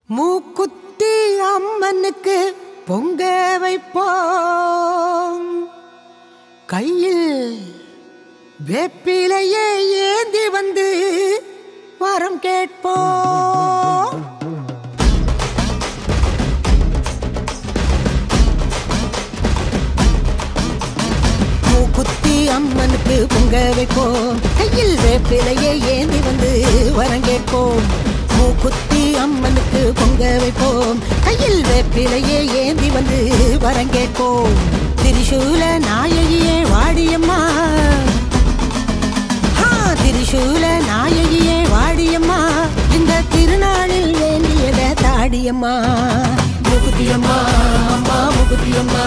மூக்குத்தி அம்மனுக்கு பொங்க வைப்போம், கையில் வேப்பிலையே ஏந்தி வந்து வரம் கேட்போம். மூக்குத்தி அம்மனுக்கு பொங்க வைப்போம், கையில் வேப்பிலையே ஏந்தி வந்து வரம் கேட்போம். மூக்குத்தி அம்மனுக்கு பொங்க வைப்போம், கையில் வேப்பிலையே ஏந்தி வந்து வரம் கேட்போம். திரிசூல நாயகியே வாடியம்மா, திரிசூல நாயகியே வாடியம்மா, இந்த திருநாளில் வேண்டியத தாடியம்மா. மூக்குத்தியம்மா அம்மா மூக்குத்தியம்மா,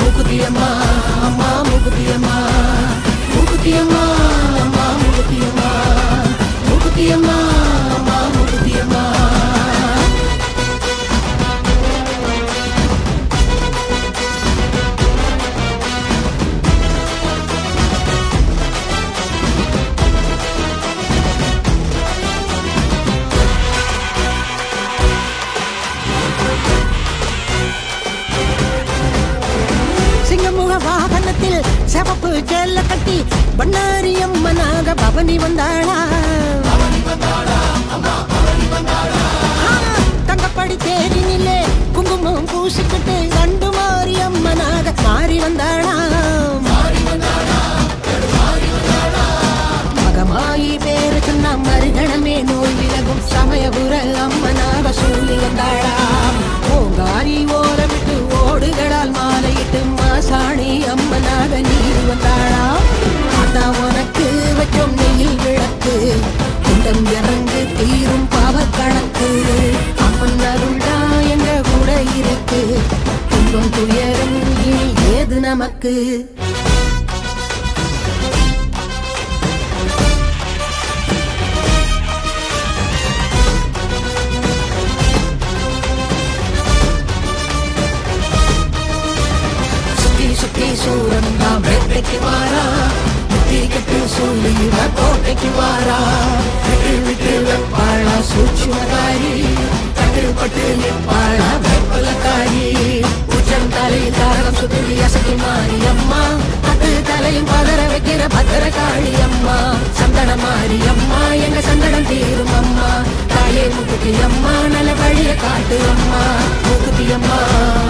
மூக்குத்தியம்மா அம்மா மூக்குத்தியம்மா, மூக்குத்தியம்மா அம்மா மூக்குத்தியம்மா, மூக்குத்தியம்மா அம்மா மூக்குத்தியம்மா. வாகனத்தில் சிவப்பு சேல கட்டி பண்ணாரி அம்மனாக பவனி வந்தாளா. தங்கப்படி தேரினிலே குங்குமம் பூசிக்கிட்டு கண்டு மாறி அம்மனாக மாறி வந்தாளா. மகமாயி பேரு சொன்ன மறுகணமே நோய் விலகும் சமயபுர அம்மனாக சொல்லி வந்தாளா. ஓங்காரி ஓரமிட்டு ஓடுகளால் மாலையிட்டு மாசாணி அம்மனாக நீர் வந்தாளா. அதான் உனக்கு வச்சோம் நெயில் விளக்கு, குண்டம் இறங்கு தீரும் பாவ கணக்கு. அம்மன் அருள்டா எங்க கூட இருக்கு, துன்பம் துயரம் இனி ஏது நமக்கு. சுத்தி சூரன் தான் வேட்டைக்கு வாரா, முத்தி கட்டு சூழி கோட்டைக்கு வாரா. விட்டு விட்டு வெப்பாளா சூட்சுமதாரி, கட்டுப்பட்டு நிற்பாளா வெப்பலக்காரி. உச்சம் தலை தாரம் சுத்தி அசைக்கு மாறி அம்மா, அது தலையும் பதற வைக்கிற பத்திர காளி அம்மா. சந்தன மாறி அம்மா எங்க சந்தனம் தீரும் அம்மா, தாயே மூக்குத்தி அம்மா நல்ல வழிய காட்டு அம்மா. மூக்குத்தி அம்மா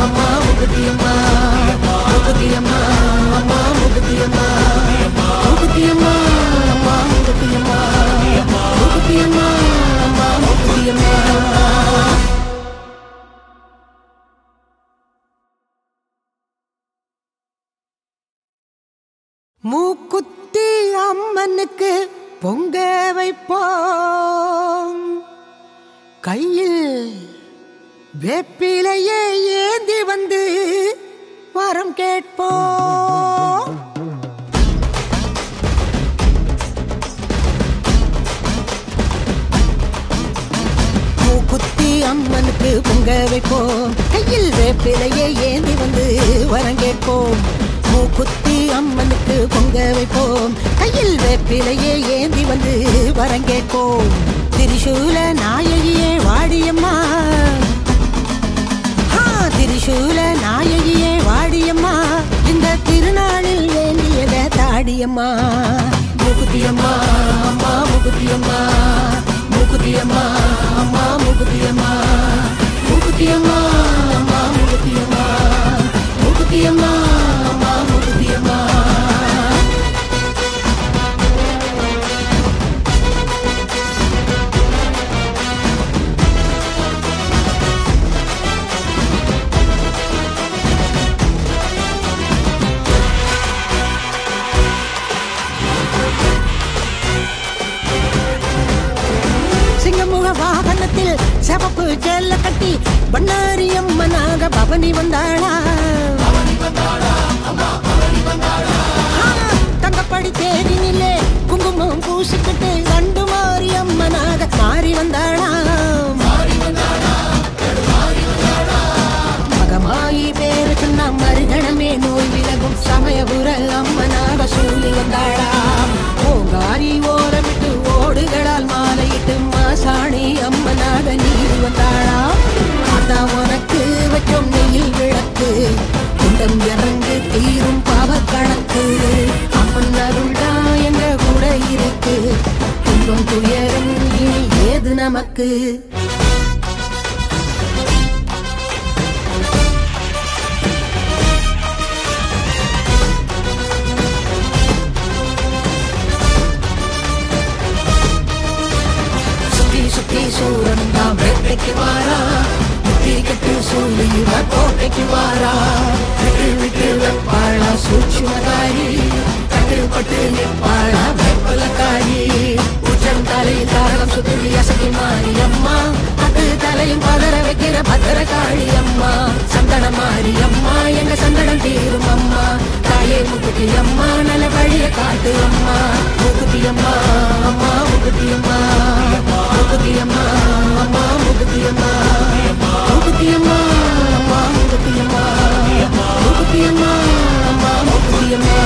அம்மா மூக்குத்தி அம்மா, மூக்குத்தி அம்மா அம்மா மூக்குத்தி அம்மா, மூக்குத்தி அம்மா அம்மா மூக்குத்தி அம்மா, மூக்குத்தி அம்மா அம்மா மூக்குத்தி அம்மா. மூக்குத்தி அம்மனுக்கு பொங்க வைப்போம், கையில் வேப்பிலையே ஏந்தி வந்து வரம் கேட்போம். மூக்குத்தி அம்மனுக்கு பொங்க வைப்போம், கையில் வேப்பிலையே ஏந்தி வந்து வரம் கேட்போம். மூக்குத்தி அம்மனுக்கு பொங்க வைப்போம், கையில் வேப்பிலையே ஏந்தி வந்து வரம் கேட்போம். திரிசூல நாயகியே வாடியம்மா, திரிசூல நாயகியே வாடியம்மா, இந்த திருநாளில் வேண்டியத தாடியம்மா. மூக்குத்தியம்மா அம்மா மூக்குத்தியம்மா, மூக்குத்தியம்மா அம்மா மூக்குத்தியம்மா, மூக்குத்தியம்மா அம்மா மூக்குத்தியம்மா, மூக்குத்தியம்மா அம்மா மூக்குத்தியம்மா. வாகனத்தில் சிவப்பு சேல கட்டி பண்ணாரி அம்மனாக பவனி வந்தாளா. தங்கப்படி தேரினிலே குங்குமம் பூசிக்கிட்டு கண்டு மாறி அம்மனாக மாறி வந்தாளா. மகமாயி பேரு சொன்ன மறுகணமே நோய் விலகும் சமயபுர அம்மனாக சொல்லி வந்தாளா. ஓங்காரி ஓரமிட்டு ஓடுகளால் மாலையிட்டு மாசாணி அம்மனாக நீர் வந்தாளா. அம்மனுக்கு. சுத்தி சூரன் தான் வேட்டைக்கு வாரா, முட்டி கட்டு சூழி கோட்டைக்கு வாரா. விட்டு விட்டு வெப்பாளா சூட்சுமதாரி, கட்டுப்பட்டு நிற்பாளா வெப்பலக்காரி. உச்சம் தலையில் தாரகம் சுத்தி அசகி மாறி அம்மா, அது தலையும் பதற வைக்கிற பத்திரகாளி அம்மா. சந்தன மாறி அம்மா, எங்க சந்தனம் தீரும் அம்மா. தாயே முகுதி அம்மா, நல்ல வழிய காட்டு அம்மா. முகுதி அம்மா அம்மா முகுதி அம்மா, முகுதி அம்மா அம்மா முகுதி அம்மா, முகுதி அம்மா அம்மா முகுதி அம்மா, முகுதி அம்மா அம்மா முகுதி அம்மா.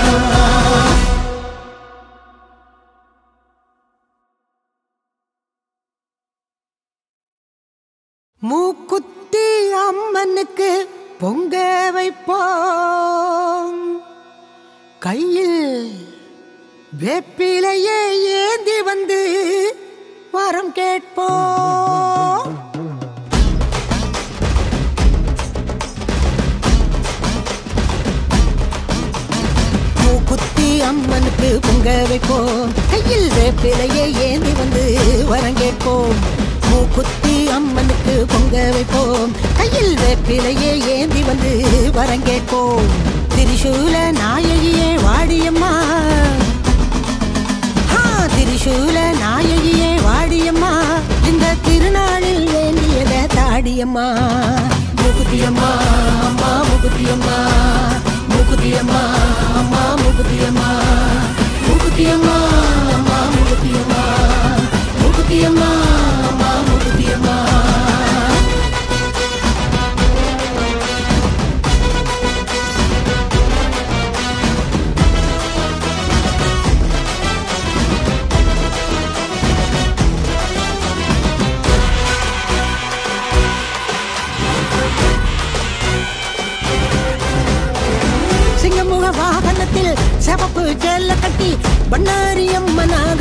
மூக்குத்தி அம்மனுக்கு பொங்க வைப்போம், கையில் வேப்பிலையே ஏந்தி வந்து வரம் கேட்போம். மூக்குத்தி அம்மனுக்கு பொங்க வைப்போம், கையில் வேப்பிலையே ஏந்தி வந்து வரம் கேட்போம். மூக்குத்தி அம்மனுக்கு பொங்க வைப்போம், கையில் வேப்பிலையே ஏந்தி வந்து வரம் கேட்போம். திரிசூல நாயகியே வாடியம்மா, திரிசூல நாயகியே வாடியம்மா. இந்த திருநாளில் வேண்டியத தாடியம்மா. முகுதியம்மா அம்மா முகுதியம்மா, முகுதியம்மா அம்மா முகுதியம்மா, முகுதியம்மா அம்மா முகுதியம்மா, முகுதியம்மா அம்மா முகுதியம்மா. சிங்கமுக வாகனத்தில் சிவப்பு ஜெல்ல கட்டி பண்ணாரி அம்மனாக